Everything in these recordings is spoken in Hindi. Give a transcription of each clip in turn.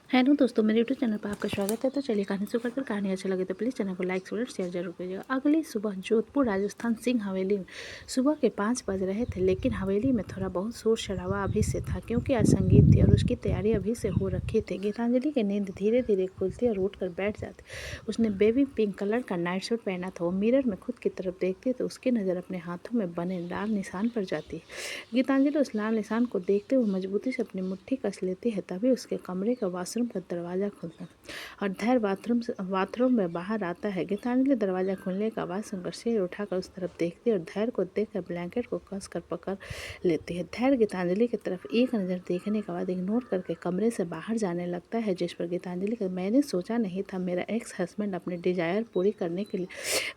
हेलो दोस्तों, मेरे यूट्यूब चैनल पर आपका स्वागत है। तो चलिए कहानी शुरू करते हैं। कहानी अच्छा लगे तो प्लीज़ चैनल को लाइक शेयर जरूर कीजिएगा। अगली सुबह जोधपुर राजस्थान सिंह हवेली में सुबह के 5 बज रहे थे, लेकिन हवेली में थोड़ा बहुत शोर शराबा अभी से था, क्योंकि आज संगीत थी और उसकी तैयारी अभी से हो रखी थी। गीतांजलि की नींद धीरे धीरे खुलती और उठकर बैठ जाती। उसने बेबी पिंक कलर का नाइट सूट पहना था। वो मिरर में खुद की तरफ देखती तो उसकी नज़र अपने हाथों में बने लाल निशान पर जाती। गीतांजलि उस लाल निशान को देखते हुए मजबूती से अपनी मुट्ठी कस लेती है। तभी उसके कमरे का वॉशरूम का दरवाज़ा खुलता है और धैर्य बाथरूम में बाहर आता है। गीतांजलि दरवाज़ा खुलने का आवाज़ सुनकर सिर उठाकर उस तरफ देखती है और धैर्य को देखकर ब्लैंकेट को कस कर पकड़ लेती है। धैर्य गीतांजलि की तरफ एक नज़र देखने के बाद इग्नोर करके कमरे से बाहर जाने लगता है, जिस पर गीतांजलि का मैंने सोचा नहीं था मेरा एक्स हस्बैंड अपने डिजायर पूरी करने के लिए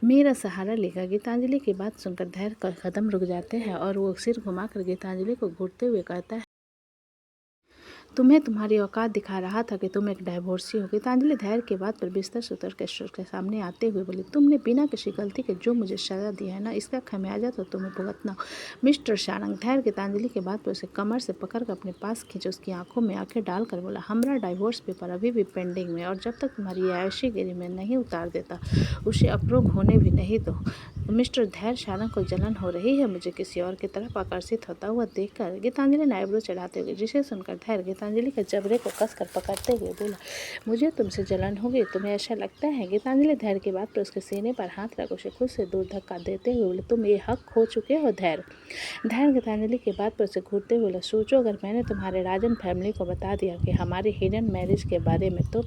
मेरा सहारा लेगा। गीतांजलि की बात सुनकर धैर्य का कदम रुक जाते हैं और वो सिर घुमाकर गीतांजलि को घूरते हुए कहता है, तुम्हें तुम्हारी औकात दिखा रहा था कि तुम एक डाइवोर्सी हो। गीतांजलि धैर्य के बात पर बिस्तर से उतर के सामने आते हुए बोली, तुमने बिना किसी गलती के जो मुझे सजा दी है ना, इसका खमियाजा तो तुम्हें भुगतना हो मिस्टर शारंग। धैर्य गीतांजलि के बात पर उसे कमर से पकड़कर अपने पास खींचे, उसकी आंखों में आंखें डालकर बोला, हमारा डाइवोर्स पेपर अभी भी पेंडिंग में, और जब तक तुम्हारी आयशीगिरी में नहीं उतार देता उसे अप्रूव होने भी नहीं दो। मिस्टर धैर्य शारंग को जलन हो रही है मुझे किसी और की तरफ आकर्षित होता हुआ देखकर। गीतांजलि ने आईब्रो चढ़ाते हुए, जिसे सुनकर धैर्य गीतांजलि के जबड़े को कसकर पकड़ते हुए बोला, मुझे तुमसे जलन होगी, तुम्हें ऐसा लगता है। गीतांजलि धैर्य की बात पर उसके सीने पर हाथ रख उसे खुद से दूर धक्का देते हुए बोले, तुम ये हक खो चुके हो धैर्य। धैर्य गीतांजलि की बात पर उसे घूरते हुए बोला, सोचो अगर मैंने तुम्हारे राजन फैमिली को बता दिया कि हमारी हिडन मैरिज के बारे में तो।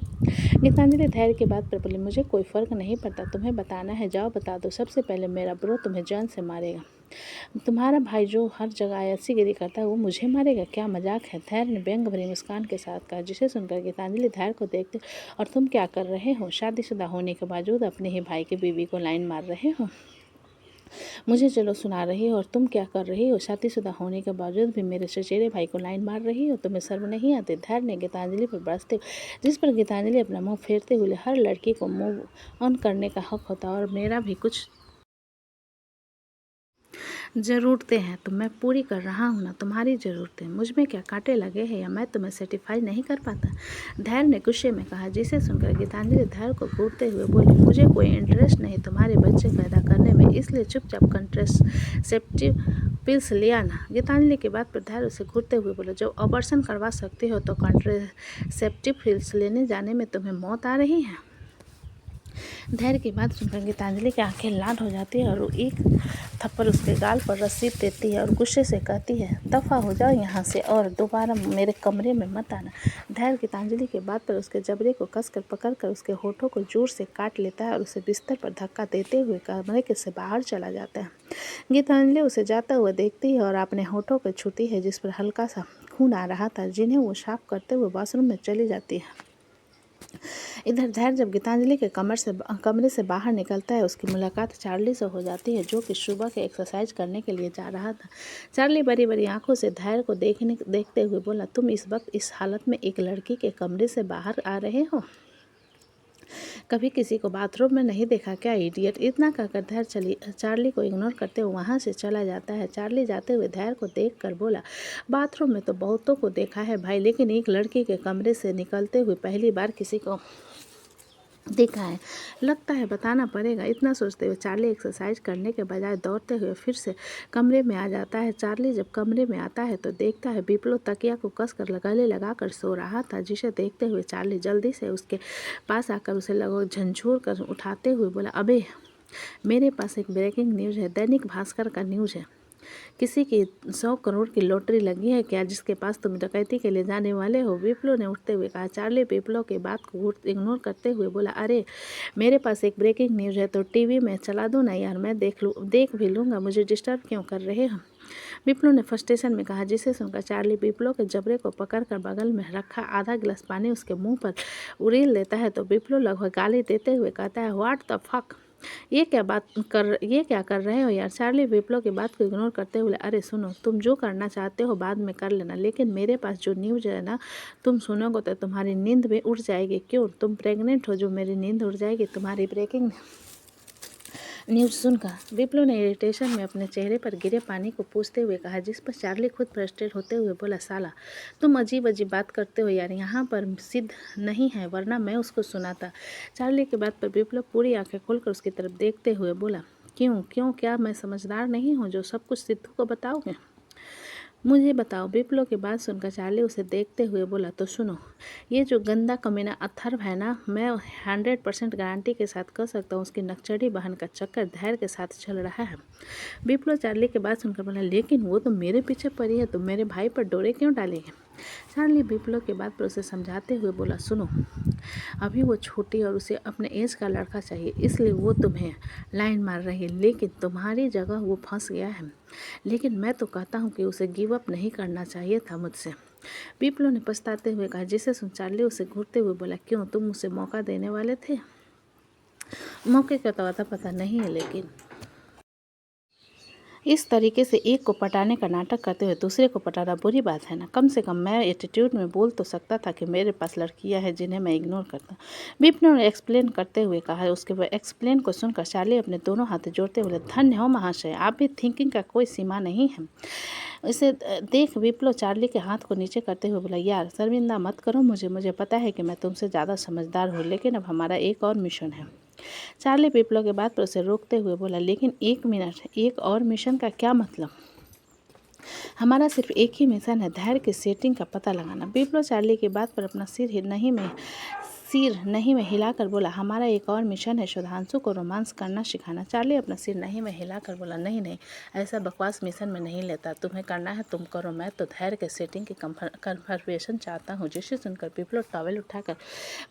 गीतांजलि धैर्य की बात पर बोली, मुझे कोई फर्क नहीं पड़ता, तुम्हें बताना है जाओ बता दो। सबसे पहले मेरा ब्रो तुम्हें जान से मारेगा। तुम्हारा भाई जो हर जगह ऐसीगिरी करता है वो मुझे मारेगा, क्या मजाक है। धैर्य ने व्यंग भरी मुस्कान के साथ कहा, जिसे सुनकर गीतांजलि धैर्य को देखते, और तुम क्या कर रहे हो, शादीशुदा होने के बावजूद अपने ही भाई की बीवी को लाइन मार रहे हो। मुझे चलो सुना रही हो, और तुम क्या कर रही हो, शादीशुदा होने के बावजूद भी मेरे चचेरे भाई को लाइन मार रही हो, तुम्हें शर्म नहीं आती। धैर्य ने गीतांजलि पर बरसते, जिस पर गीतांजलि अपना मुंह फेरते हुए, हर लड़की को मूव ऑन करने का हक होता है और मेरा भी कुछ ज़रूरतें हैं तो मैं पूरी कर रहा हूँ ना। तुम्हारी ज़रूरतें मुझ में क्या कांटे लगे हैं या मैं तुम्हें सेटिस्फाई नहीं कर पाता। धैर्य ने गुस्से में कहा, जिसे सुनकर गीतांजलि धैर्य को घूरते हुए बोली, मुझे कोई इंटरेस्ट नहीं तुम्हारे बच्चे पैदा करने में, इसलिए चुपचाप कंट्रासेप्टिव पिल्स ले आना। गीतांजलि की बात पर धैर्य उसे घूरते हुए बोला, जब ऑपरेशन करवा सकती हो तो कंट्रासेप्टिव पिल्स लेने जाने में तुम्हें मौत आ रही है। धैर्य की बात सुनकर गीतांजलि की आंखें लाल हो जाती है और वो एक थप्पड़ उसके गाल पर रसीद देती है और गुस्से से कहती है, दफ़ा हो जाओ यहाँ से और दोबारा मेरे कमरे में मत आना। धैर्य गीतांजलि के बात पर उसके जबड़े को कसकर पकड़कर उसके होठों को जोर से काट लेता है और उसे बिस्तर पर धक्का देते हुए कमरे के से बाहर चला जाता है। गीतांजलि उसे जाता हुआ देखती है और अपने होठों को छूती है, जिस पर हल्का सा खून आ रहा था, जिन्हें वो साफ करते हुए वॉशरूम में चली जाती है। इधर धैर्य जब गीतांजलि के कमरे से बाहर निकलता है, उसकी मुलाकात चार्ली से हो जाती है, जो कि सुबह के एक्सरसाइज करने के लिए जा रहा था। चार्ली बड़ी बड़ी आंखों से धैर्य को देखते हुए बोला, तुम इस वक्त इस हालत में एक लड़की के कमरे से बाहर आ रहे हो, कभी किसी को बाथरूम में नहीं देखा क्या इडियट। इतना कहकर धैर्य चार्ली को इग्नोर करते हुए वहाँ से चला जाता है। चार्ली जाते हुए धैर्य को देख कर बोला, बाथरूम में तो बहुतों को देखा है भाई, लेकिन एक लड़की के कमरे से निकलते हुए पहली बार किसी को देखा है, लगता है बताना पड़ेगा। इतना सोचते हुए चार्ली एक्सरसाइज करने के बजाय दौड़ते हुए फिर से कमरे में आ जाता है। चार्ली जब कमरे में आता है तो देखता है बिप्लो तकिया को कसकर गले लगाकर सो रहा था, जिसे देखते हुए चार्ली जल्दी से उसके पास आकर उसे लगभग झंझोर कर उठाते हुए बोला, अबे मेरे पास एक ब्रेकिंग न्यूज़ है, दैनिक भास्कर का न्यूज़ है। किसी की 100 करोड़ की लॉटरी लगी है क्या, जिसके पास तुम डकैती के लिए जाने वाले हो। विप्लो ने उठते हुए कहा। चार्ली विप्लो की बात को इग्नोर करते हुए बोला, अरे मेरे पास एक ब्रेकिंग न्यूज़ है तो टीवी में चला दो ना यार, मैं देख भी लूँगा, मुझे डिस्टर्ब क्यों कर रहे हो। विप्लो ने फ्रस्ट्रेशन में कहा, जिसे सुनकर चार्ली विप्लो के जबड़े को पकड़कर बगल में रखा आधा गिलास पानी उसके मुंह पर उड़ेल देता है तो विप्लो लगभग गाली देते हुए कहता है, व्हाट द फक, ये क्या कर रहे हो यार। चार्ली विप्लो की बात को इग्नोर करते हुए, अरे सुनो, तुम जो करना चाहते हो बाद में कर लेना, लेकिन मेरे पास जो न्यूज़ है ना, तुम सुनोगे तो तुम्हारी नींद भी उड़ जाएगी। क्यों, तुम प्रेग्नेंट हो जो मेरी नींद उड़ जाएगी। तुम्हारी ब्रेकिंग न्यूज़ सुनकर विप्लव ने इरिटेशन में अपने चेहरे पर गिरे पानी को पूछते हुए कहा, जिस पर चार्ली खुद फ्रस्ट्रेट होते हुए बोला, साला तुम अजीब अजीब बात करते हो यार, यहाँ पर सिद्ध नहीं है वरना मैं उसको सुनाता। चार्ली की बात पर विप्लव पूरी आंखें खोलकर उसकी तरफ देखते हुए बोला, क्यों क्यों क्या मैं समझदार नहीं हूँ जो सब कुछ सिद्धू को बताओगे? मुझे बताओ। विप्लव की बात सुनकर चार्ली उसे देखते हुए बोला, तो सुनो, ये जो गंदा कमीना अथर्व है ना, मैं 100% गारंटी के साथ कह सकता हूँ उसकी नक्चड़ी बहन का चक्कर धैर्य के साथ चल रहा है। विप्लव चार्ली की बात सुनकर बोला, लेकिन वो तो मेरे पीछे पड़ी है, तो मेरे भाई पर डोरे क्यों डालेगी? चार्ली विप्लव की बात पर उसे समझाते हुए बोला, सुनो, अभी वो छोटी और उसे अपने एज का लड़का चाहिए, इसलिए वो तुम्हें लाइन मार रही है, लेकिन तुम्हारी जगह वो फंस गया है। लेकिन मैं तो कहता हूँ कि उसे गिव अप नहीं करना चाहिए था मुझसे। विप्लव ने पछताते हुए कहा, जिसे सुन चार्ली उसे घूरते हुए बोला, क्यों तुम उसे मौका देने वाले थे? मौके का तो अता पता नहीं है, लेकिन इस तरीके से एक को पटाने का नाटक करते हुए दूसरे को पटाना बुरी बात है ना। कम से कम मैं एटीट्यूड में बोल तो सकता था कि मेरे पास लड़कियां हैं जिन्हें मैं इग्नोर करता। विप्लव ने एक्सप्लेन करते हुए कहा। उसके बाद एक्सप्लेन को सुनकर चार्ली अपने दोनों हाथ जोड़ते हुए, धन्य हो महाशय, आप भी थिंकिंग का कोई सीमा नहीं है। इसे देख विप्लव चार्ली के हाथ को नीचे करते हुए बोला, यार शर्मिंदा मत करो मुझे पता है कि मैं तुमसे ज़्यादा समझदार हूँ, लेकिन अब हमारा एक और मिशन है। चार्ली विप्लव के बात पर उसे रोकते हुए बोला, लेकिन एक मिनट, एक और मिशन का क्या मतलब? हमारा सिर्फ एक ही मिशन है, धैर्य की सेटिंग का पता लगाना। विप्लव चार्ली की बात पर अपना सिर नहीं में हिलाकर बोला, हमारा एक और मिशन है, सुधांशु को रोमांस करना सिखाना। चार्ली अपना सिर नहीं में हिलाकर बोला, नहीं, ऐसा बकवास मिशन में नहीं लेता, तुम्हें करना है तुम करो, मैं तो धैर्य के सेटिंग की कन्फर्मेशन चाहता हूँ। जिसे सुनकर विप्लव टॉवेल उठाकर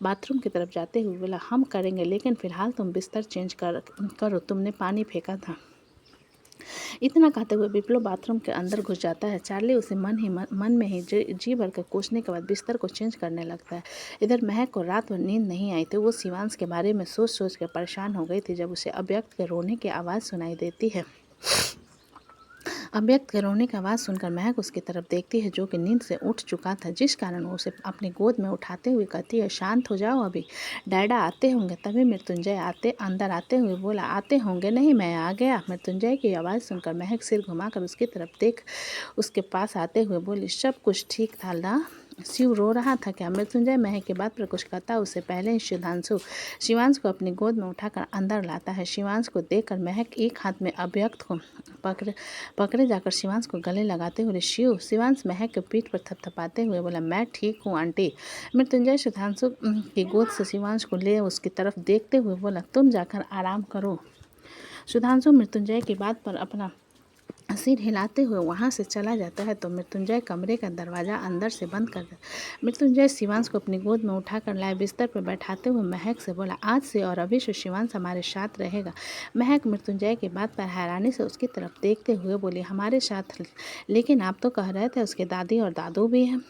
बाथरूम की तरफ जाते हुए बोला, हम करेंगे, लेकिन फिलहाल तुम बिस्तर चेंज करो, तुमने पानी फेंका था। इतना कहते हुए विप्लव बाथरूम के अंदर घुस जाता है। चार्ली उसे मन में ही जी भर कर कोसने के बाद बिस्तर को चेंज करने लगता है। इधर महक को रात भर नींद नहीं आई थी। वो शिवांश के बारे में सोच कर परेशान हो गई थी जब उसे अव्यक्त के रोने की आवाज़ सुनाई देती है। अव्यक्त के रोने की आवाज़ सुनकर महक उसकी तरफ देखती है, जो कि नींद से उठ चुका था, जिस कारण वो उसे अपनी गोद में उठाते हुए कहती है, शांत हो जाओ, अभी डैडा आते होंगे। तभी मृत्युंजय अंदर आते हुए बोला, आते होंगे नहीं, मैं आ गया। मृत्युंजय की आवाज़ सुनकर महक सिर घुमाकर उसकी तरफ देख उसके पास आते हुए बोली, सब कुछ ठीक था ना? शिव रो रहा था क्या? मृत्युंजय महक की बात पर कुछ कहता उससे पहले ही शिवांश को अपनी गोद में उठाकर अंदर लाता है। शिवांश को देखकर महक एक हाथ में अव्यक्त को पकड़े जाकर शिवांश को गले लगाते हुए शिवांश महक के पीठ पर थपथपाते हुए बोला, मैं ठीक हूँ आंटी। मृत्युंजय सुधांशु की गोद से शिवांश को ले उसकी तरफ देखते हुए बोला, तुम जाकर आराम करो। सुधांशु मृत्युंजय की बात पर अपना सिर हिलाते हुए वहां से चला जाता है तो मृत्युंजय कमरे का दरवाज़ा अंदर से बंद कर देता। मृत्युंजय शिवांश को अपनी गोद में उठाकर लाए बिस्तर पर बैठाते हुए महक से बोला, आज से और अभी से शिवांश हमारे साथ रहेगा। महक मृत्युंजय की बात पर हैरानी से उसकी तरफ देखते हुए बोली, हमारे साथ? लेकिन आप तो कह रहे थे उसके दादी और दादू भी हैं।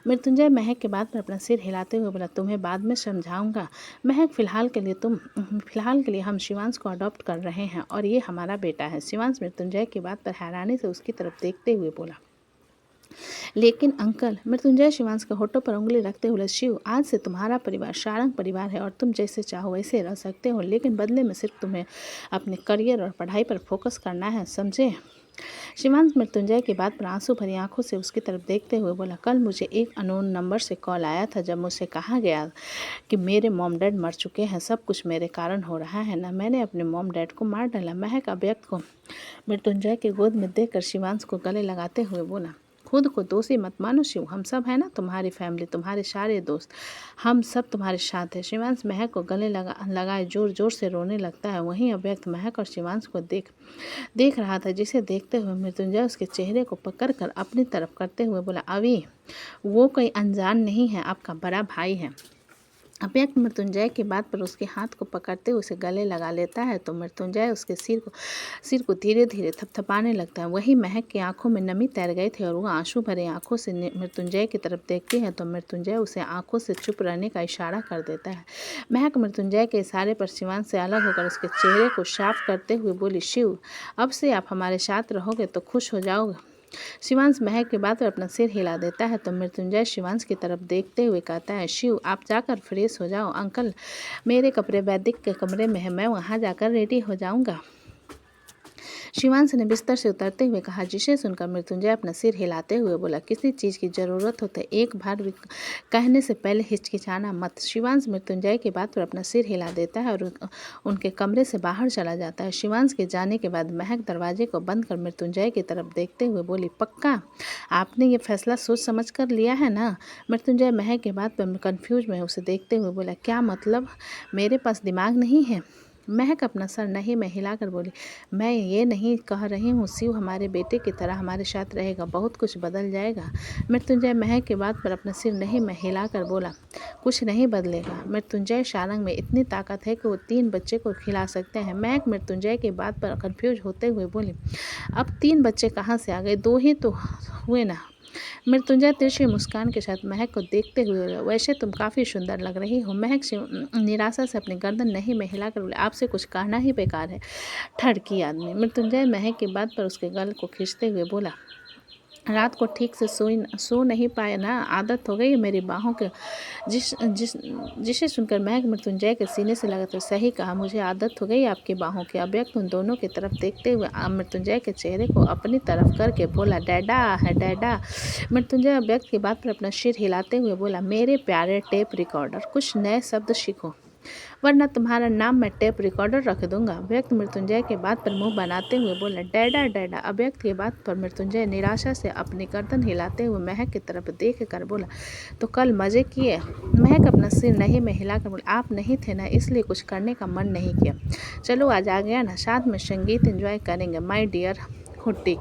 मृत्युंजय महक के बात पर अपना सिर हिलाते हुए बोला, तुम्हें बाद में समझाऊंगा महक, फिलहाल के लिए हम शिवांश को अडॉप्ट कर रहे हैं और ये हमारा बेटा है। शिवांश मृत्युंजय की बात पर हैरानी से उसकी तरफ देखते हुए बोला, लेकिन अंकल। मृत्युंजय शिवांश के होठों पर उंगली रखते हुए, शिव, आज से तुम्हारा परिवार सारंग परिवार है और तुम जैसे चाहो वैसे रह सकते हो, लेकिन बदले में सिर्फ तुम्हें अपने करियर और पढ़ाई पर फोकस करना है, समझे? शिवांश मृत्युंजय की बात पर आंसू भरी आंखों से उसकी तरफ देखते हुए बोला, कल मुझे एक अननोन नंबर से कॉल आया था जब मुझसे कहा गया कि मेरे मॉम डैड मर चुके हैं, सब कुछ मेरे कारण हो रहा है ना, मैंने अपने मॉम डैड को मार डाला। महक अव्यक्त को मृत्युंजय की गोद में देखकर शिवांश को गले लगाते हुए बोला, खुद को दोषी मत मानो शिव, हम सब है ना, तुम्हारी फैमिली, तुम्हारे सारे दोस्त, हम सब तुम्हारे साथ हैं। शिवांश महक को गले लगाए जोर जोर से रोने लगता है। वहीं अव्यक्त महक और शिवांश को देख रहा था, जिसे देखते हुए मृत्युंजय उसके चेहरे को पकड़कर अपनी तरफ करते हुए बोला, अभी वो कोई अनजान नहीं है, आपका बड़ा भाई है। अव्यक्त मृत्युंजय की बात पर उसके हाथ को पकड़ते उसे गले लगा लेता है तो मृत्युंजय उसके सिर को धीरे धीरे थपथपाने लगता है। वहीं महक की आंखों में नमी तैर गई थी और वो आंसू भरे आंखों से मृत्युंजय की तरफ देखती है तो मृत्युंजय उसे आंखों से चुप रहने का इशारा कर देता है। महक मृत्युंजय के इशारे पर शिवांश से अलग होकर उसके चेहरे को साफ करते हुए बोली, शिव, अब से आप हमारे साथ रहोगे तो खुश हो जाओगे। शिवांश महक के बात पर अपना सिर हिला देता है तो मृत्युंजय शिवांश की तरफ देखते हुए कहता है, शिव आप जाकर फ्रेश हो जाओ। अंकल मेरे कपड़े वैदिक के कमरे में है, मैं वहाँ जाकर रेडी हो जाऊँगा। शिवांश ने बिस्तर से उतरते हुए कहा, जिसे सुनकर मृत्युंजय अपना सिर हिलाते हुए बोला, किसी चीज़ की ज़रूरत हो तो एक बार भी कहने से पहले हिचकिचाना मत। शिवांश मृत्युंजय की बात पर अपना सिर हिला देता है और उनके कमरे से बाहर चला जाता है। शिवांश के जाने के बाद महक दरवाजे को बंद कर मृत्युंजय की तरफ देखते हुए बोली, पक्का आपने ये फैसला सोच समझ कर लिया है ना? मृत्युंजय महक के बात पर कन्फ्यूज में उसे देखते हुए बोला, क्या मतलब? मेरे पास दिमाग नहीं है? महक अपना सर नहीं में हिलाकर बोली, मैं ये नहीं कह रही हूँ शिव हमारे बेटे की तरह हमारे साथ रहेगा, बहुत कुछ बदल जाएगा। मृत्युंजय महक की बात पर अपना सिर नहीं में हिलाकर बोला, कुछ नहीं बदलेगा। मृत्युंजय सारंग में इतनी ताकत है कि वो 3 बच्चे को खिला सकते हैं। महक मृत्युंजय की बात पर कंफ्यूज होते हुए बोली, अब 3 बच्चे कहाँ से आ गए? 2 ही तो हुए ना। मृत्युंजय तिरछी मुस्कान के साथ महक को देखते हुए बोला, वैसे तुम काफ़ी सुंदर लग रही हो। महक निराशा से अपनी गर्दन नहीं में हिलाकर बोले, आपसे कुछ कहना ही बेकार है, ठड़की आदमी। मृत्युंजय महक की बात पर उसके गल को खींचते हुए बोला, रात को ठीक से सो नहीं पाए ना, आदत हो गई है मेरी बाहों के। जिसे सुनकर महक मृत्युंजय के सीने से लगा, तो सही कहा, मुझे आदत हो गई आपकी बाहों की। अव्यक्त उन दोनों की तरफ देखते हुए मृत्युंजय के चेहरे को अपनी तरफ करके बोला, डैडा है डैडा। मृत्युंजय अव्यक्त की बात पर अपना सिर हिलाते हुए बोला, मेरे प्यारे टेप रिकॉर्डर, कुछ नए शब्द सीखो वरना तुम्हारा नाम मैं टेप रिकॉर्डर रख दूंगा। अव्यक्त मृत्युंजय के बात पर मुंह बनाते हुए बोला, डैडा डैडा। अव्यक्त की बात पर मृत्युंजय निराशा से अपनी गर्दन हिलाते हुए महक की तरफ देख कर बोला, तो कल मज़े किए? महक अपना सिर नहीं में हिलाकर बोला, आप नहीं थे ना, इसलिए कुछ करने का मन नहीं किया। चलो आज आ गया ना, साथ में संगीत एंजॉय करेंगे माई डियर हुट्टी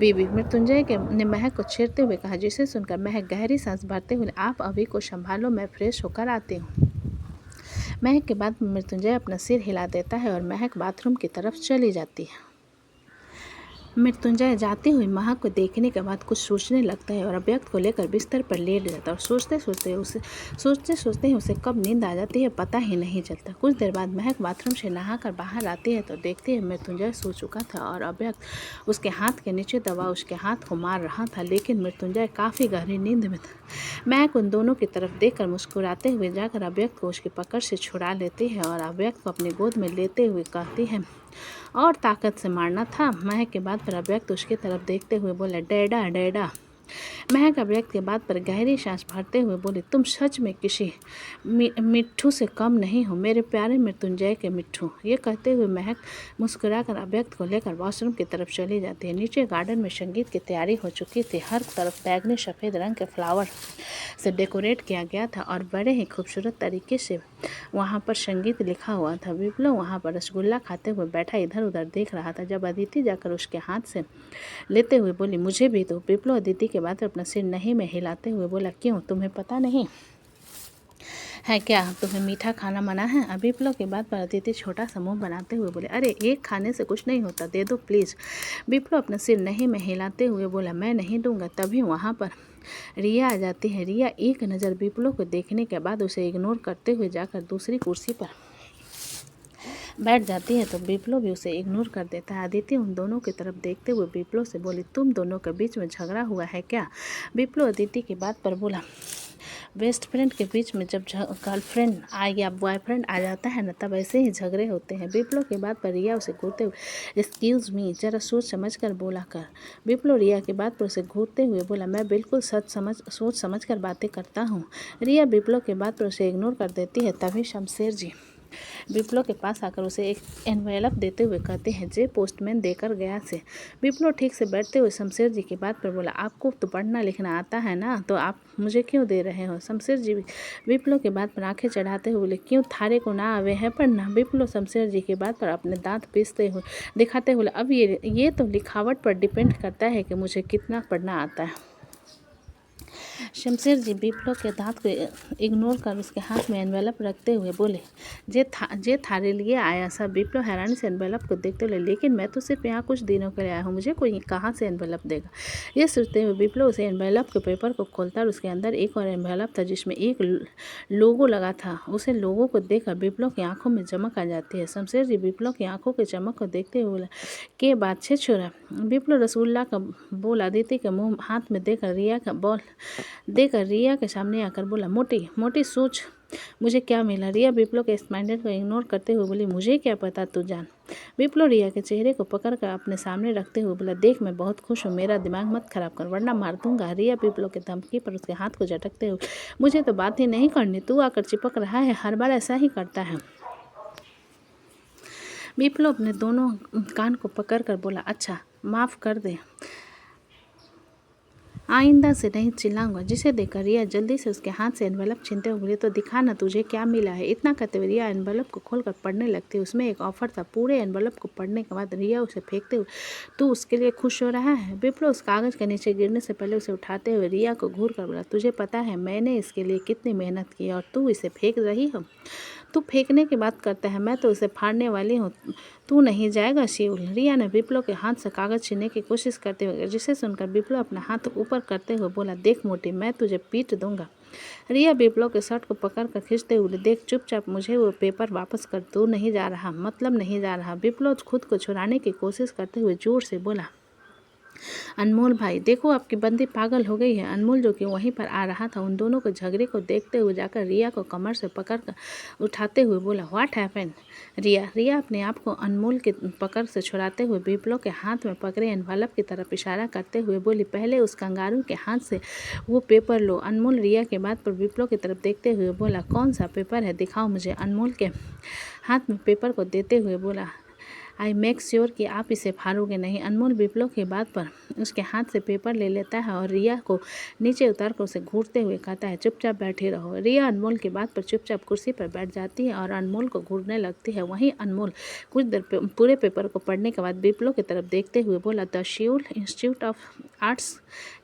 बीबी। मृत्युंजय ने महक को छेड़ते हुए कहा, जिसे सुनकर महक गहरी सांस भरते हुए, आप अभी को संभालो, मैं फ्रेश होकर आती हूँ। महक के बाद मृत्युंजय अपना सिर हिला देता है और महक बाथरूम की तरफ चली जाती है। मृत्युंजय जाती हुई महक को देखने के बाद कुछ सोचने लगता है और अव्यक्त को लेकर बिस्तर पर लेट जाता है और सोचते सोचते ही उसे कब नींद आ जाती है पता ही नहीं चलता। कुछ देर बाद महक बाथरूम से नहाकर बाहर आती है तो देखती है मृत्युंजय सो चुका था और अव्यक्त उसके हाथ के नीचे दबा उसके हाथ को मार रहा था, लेकिन मृत्युंजय काफ़ी गहरी नींद में था। महक उन दोनों की तरफ देखकर मुस्कुराते हुए जाकर अव्यक्त को उसकी पकड़ से छुड़ा लेती है और अव्यक्त को अपनी गोद में लेते हुए कहती है, और ताकत से मारना था। महक के बात पर अव्यक्त उसकी तरफ देखते हुए बोला, डैडा डैडा। महक अव्यक्त के बात पर गहरी सांस भरते हुए बोली, तुम सच में किसी मिट्ठू से कम नहीं हो, मेरे प्यारे मृत्युंजय के मिट्ठू। ये कहते हुए महक मुस्कुराकर अव्यक्त को लेकर वॉशरूम की तरफ चली जाती है। नीचे गार्डन में संगीत की तैयारी हो चुकी थी। हर तरफ बैगनी सफ़ेद रंग के फ्लावर से डेकोरेट किया गया था और बड़े ही खूबसूरत तरीके से वहाँ पर संगीत लिखा हुआ था। विप्लव वहाँ पर रसगुल्ला खाते हुए बैठा इधर उधर देख रहा था। जब अदिति जाकर उसके हाथ से लेते हुए बोली, मुझे भी दो। विप्लव अदिति के बाद अपना सिर नहीं में हिलाते हुए बोला, क्यों, तुम्हें पता नहीं है क्या, तुम्हें मीठा खाना मना है? विप्लव के बाद पर अदिति छोटा सा मुंह बनाते हुए बोले, अरे एक खाने से कुछ नहीं होता, दे दो प्लीज़। विप्लव अपना सिर नहीं में हिलाते हुए बोला, मैं नहीं दूंगा। तभी वहाँ पर रिया आ जाती है। रिया एक नज़र विप्लव को देखने के बाद उसे इग्नोर करते हुए जाकर दूसरी कुर्सी पर बैठ जाती है तो विप्लव भी उसे इग्नोर कर देता है। अदिति उन दोनों की तरफ देखते हुए विप्लव से बोली, तुम दोनों के बीच में झगड़ा हुआ है क्या? विप्लव अदिति की बात पर बोला, बेस्ट फ्रेंड के बीच में जब गर्लफ्रेंड या बॉयफ्रेंड आ जाता है ना, तब ऐसे ही झगड़े होते हैं। विप्लव की बात पर रिया उसे घूरते हुए, एक्सक्यूज़ मी, जरा सोच समझ कर बोला कर। विप्लव रिया की बात पर उसे घूरते हुए बोला, मैं बिल्कुल सोच समझ कर बातें करता हूँ। रिया विप्लव की बात पर उसे इग्नोर कर देती है। तभी शमशेर जी विप्लव के पास आकर उसे एक एनवेलप देते हुए कहते हैं, जे पोस्टमैन देकर गया से। विप्लव ठीक से बैठते हुए शमशेर जी की बात पर बोला, आपको तो पढ़ना लिखना आता है ना, तो आप मुझे क्यों दे रहे हो? शमशेर जी विप्लव की बात पर आंखें चढ़ाते हुए बोले, क्यों थारे को ना आवे है पढ़ना? विप्लव शमशेर जी की बात पर अपने दांत पीसते हुए दिखाते हुए, अब ये तो लिखावट पर डिपेंड करता है कि मुझे कितना पढ़ना आता है। शमशेर जी विप्लव के दांत को इग्नोर कर उसके हाथ में एनवेलप रखते हुए बोले, जे थारे लिए आया सब। विप्लव हैरानी से एनवेलप को देखते हुए, लेकिन मैं तो सिर्फ यहाँ कुछ दिनों के लिए आया हूँ, मुझे कोई कहाँ से एनवेलप देगा। ये सोचते हुए विप्लव उसे एनवेलप के पेपर को खोलता और उसके अंदर एक और एनवेलप था जिसमें एक लोगो लगा था। उसे लोगो को देखकर विप्लव की आंखों में चमक आ जाती है। शमशेर जी विप्लव की आंखों के चमक को देखते हुए बोला, के बात छे छोरा। विप्लव रसगुल्ला का बोल अदिति के मुंह हाथ में देकर रिया के सामने आकर बोला, मोटी मोटी सोच मुझे क्या मिला। रिया विप्लव के स्माइल को इग्नोर करते हुए बोली, मुझे क्या पता, तू जान। विप्लव रिया के चेहरे को पकड़कर अपने सामने रखते हुए बोला, देख मैं बहुत खुश हूँ, मेरा दिमाग मत खराब कर वरना मार दूंगा। रिया विप्लव के धमकी पर उसके हाथ को झटकते हुए, मुझे तो बात ही नहीं करनी, तू आकर चिपक रहा है, हर बार ऐसा ही करता है। विप्लव अपने दोनों कान को पकड़कर बोला, अच्छा माफ़ कर दे, आइंदा से नहीं चिल्लाऊंगा। जिसे देखकर रिया जल्दी से उसके हाथ से एनवेलप छीनते हुए बोली, तो दिखा ना तुझे क्या मिला है। इतना कहते हुए रिया एनवेलप को खोलकर पढ़ने लगती। उसमें एक ऑफर था। पूरे एनवेलप को पढ़ने के बाद रिया उसे फेंकते हुए, तू उसके लिए खुश हो रहा है। विप्लव उस कागज़ के नीचे गिरने से पहले उसे उठाते हुए रिया को घूर कर बोला, तुझे पता है मैंने इसके लिए कितनी मेहनत की और तू इसे फेंक रही हो। तू फेंकने की बात करता है, मैं तो इसे फाड़ने वाली हूँ, तू नहीं जाएगा शिवल। रिया ने विप्लव के हाथ से कागज़ छीनने की कोशिश करते हुए, जिसे सुनकर विप्लव अपना हाथ ऊपर करते हुए बोला, देख मोटी, मैं तुझे पीट दूंगा। रिया विप्लव के शर्ट को पकड़कर खींचते हुए, देख चुपचाप मुझे वो पेपर वापस कर, तू नहीं जा रहा, मतलब नहीं जा रहा। विप्लव खुद को छुड़ाने की कोशिश करते हुए जोर से बोला, अनमोल भाई देखो आपकी बंदी पागल हो गई है। अनमोल जो कि वहीं पर आ रहा था, उन दोनों को झगड़े को देखते हुए जाकर रिया को कमर से पकड़कर उठाते हुए बोला, व्हाट हैपेंड। रिया अपने आप को अनमोल के पकड़ से छुड़ाते हुए विप्लव के हाथ में पकड़े एनवलप की तरफ इशारा करते हुए बोली, पहले उस कंगारू के हाथ से वो पेपर लो। अनमोल रिया के बात पर विप्लव की तरफ देखते हुए बोला, कौन सा पेपर है, दिखाओ मुझे। अनमोल के हाथ में पेपर को देते हुए बोला, आई मेक श्योर कि आप इसे फाड़ोगे नहीं। अनमोल विप्लव की बात पर उसके हाथ से पेपर ले लेता है और रिया को नीचे उतार कर उसे घूरते हुए कहता है, चुपचाप बैठे रहो। रिया अनमोल की बात पर चुपचाप कुर्सी पर बैठ जाती है और अनमोल को घूरने लगती है। वहीं अनमोल कुछ देर पूरे पेपर को पढ़ने के बाद विप्लव की तरफ देखते हुए बोला, the Seoul institute of arts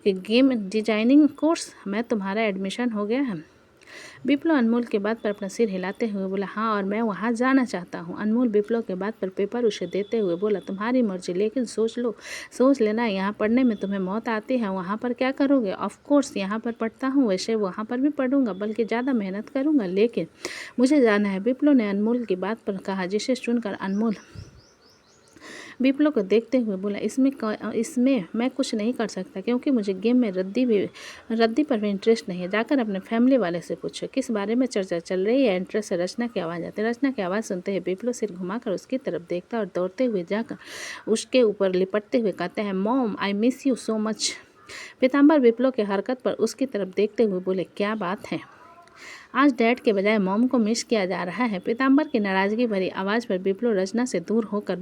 के गेम डिजाइनिंग कोर्स में तुम्हारा एडमिशन हो गया है। विप्लव अनमोल के बात पर अपना सिर हिलाते हुए बोला, हाँ और मैं वहाँ जाना चाहता हूँ। अनमोल विप्लव के बात पर पेपर उसे देते हुए बोला, तुम्हारी मर्जी, लेकिन सोच लेना, यहाँ पढ़ने में तुम्हें मौत आती है, वहाँ पर क्या करोगे। ऑफ कोर्स यहाँ पर पढ़ता हूँ, वैसे वहाँ पर भी पढ़ूंगा, बल्कि ज़्यादा मेहनत करूँगा, लेकिन मुझे जाना है। विप्लव ने अनमोल की बात पर कहा, जिसे सुनकर अनमोल विप्लव को देखते हुए बोला, इसमें मैं कुछ नहीं कर सकता क्योंकि मुझे गेम में रद्दी पर भी इंटरेस्ट नहीं है। जाकर अपने फैमिली वाले से पूछो किस बारे में चर्चा चल रही है। इंटरेस्ट से रचना की आवाज़ आती है। रचना की आवाज़ सुनते ही विप्लव सिर घुमाकर उसकी तरफ देखता और दौड़ते हुए जाकर उसके ऊपर लिपटते हुए कहते हैं, mom I miss you so much. Pitambar Viplav की हरकत पर उसकी तरफ देखते हुए बोले, क्या बात है, आज डैड के बजाय मॉम को मिस किया जा रहा है। पीताम्बर की नाराज़गी भरी आवाज़ पर विप्लव रचना से दूर होकर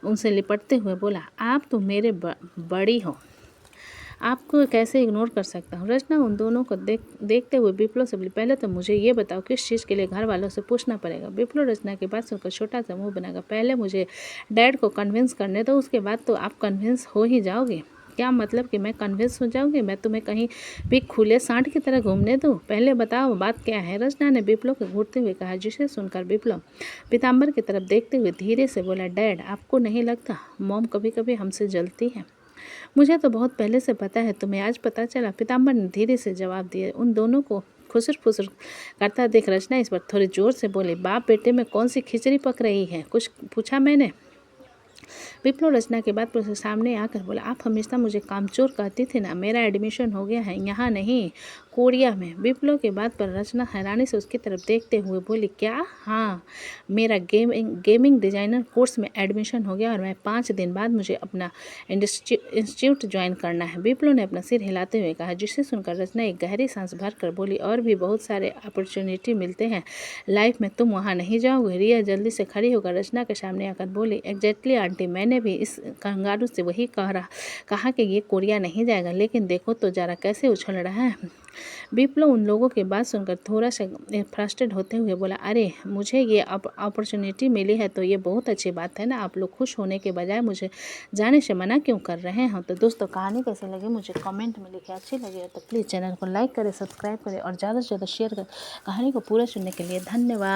उनसे लिपटते हुए बोला, आप तो मेरे बड़ी हो, आपको कैसे इग्नोर कर सकता हूँ। रचना उन दोनों को देखते हुए विप्लव से बोली, पहले तो मुझे ये बताओ किस चीज़ के लिए घर वालों से पूछना पड़ेगा। विप्लव रचना की बात सुनकर छोटा सा मुंह बनाकर, पहले मुझे डैड को कन्विंस करने दो, उसके बाद तो आप कन्विंस हो ही जाओगे। क्या मतलब कि मैं कन्विंस हो जाऊंगी, मैं तुम्हें कहीं भी खुले सांड की तरह घूमने दूँ। पहले बताओ बात क्या है। रचना ने विप्लव को घूरते हुए कहा, जिसे सुनकर विप्लव पीताम्बर की तरफ देखते हुए धीरे से बोला, डैड आपको नहीं लगता मॉम कभी कभी हमसे जलती है। मुझे तो बहुत पहले से पता है, तुम्हें आज पता चला। पीताम्बर ने धीरे से जवाब दिया। उन दोनों को खुसर फुसर करता देख रचना इस पर थोड़ी जोर से बोली, बाप बेटे में कौन सी खिचड़ी पक रही है, कुछ पूछा मैंने। विप्लव रचना के बाद उसके सामने आकर बोला, आप हमेशा मुझे कामचोर कहती थी ना, मेरा एडमिशन हो गया है, यहाँ नहीं कोरिया में। विप्लव के बाद पर रचना हैरानी से उसकी तरफ देखते हुए बोली, क्या। हाँ, मेरा गेमिंग डिज़ाइनर कोर्स में एडमिशन हो गया और मैं 5 दिन बाद मुझे अपना इंस्टीट्यूट ज्वाइन करना है। विप्लव ने अपना सिर हिलाते हुए कहा, जिसे सुनकर रचना एक गहरी सांस भर कर बोली, और भी बहुत सारे अपॉर्चुनिटी मिलते हैं लाइफ में, तुम वहाँ नहीं जाओगे। रिया जल्दी से खड़ी होकर रचना के सामने आकर बोली, एग्जैक्टली आंटी, मैंने भी इस कंगारू से वही कहा कि ये कोरिया नहीं जाएगा, लेकिन देखो तो जरा कैसे उछल रहा है। विप्लव उन लोगों की बात सुनकर थोड़ा सा फ्रस्ट्रेट होते हुए बोला, अरे मुझे ये अपॉर्चुनिटी मिली है तो ये बहुत अच्छी बात है ना, आप लोग खुश होने के बजाय मुझे जाने से मना क्यों कर रहे हैं। तो दोस्तों कहानी कैसे लगी मुझे कमेंट में लिखे, अच्छी लगी तो प्लीज़ चैनल को लाइक करें, सब्सक्राइब करें और ज़्यादा से ज़्यादा शेयर करें। कहानी को पूरा सुनने के लिए धन्यवाद।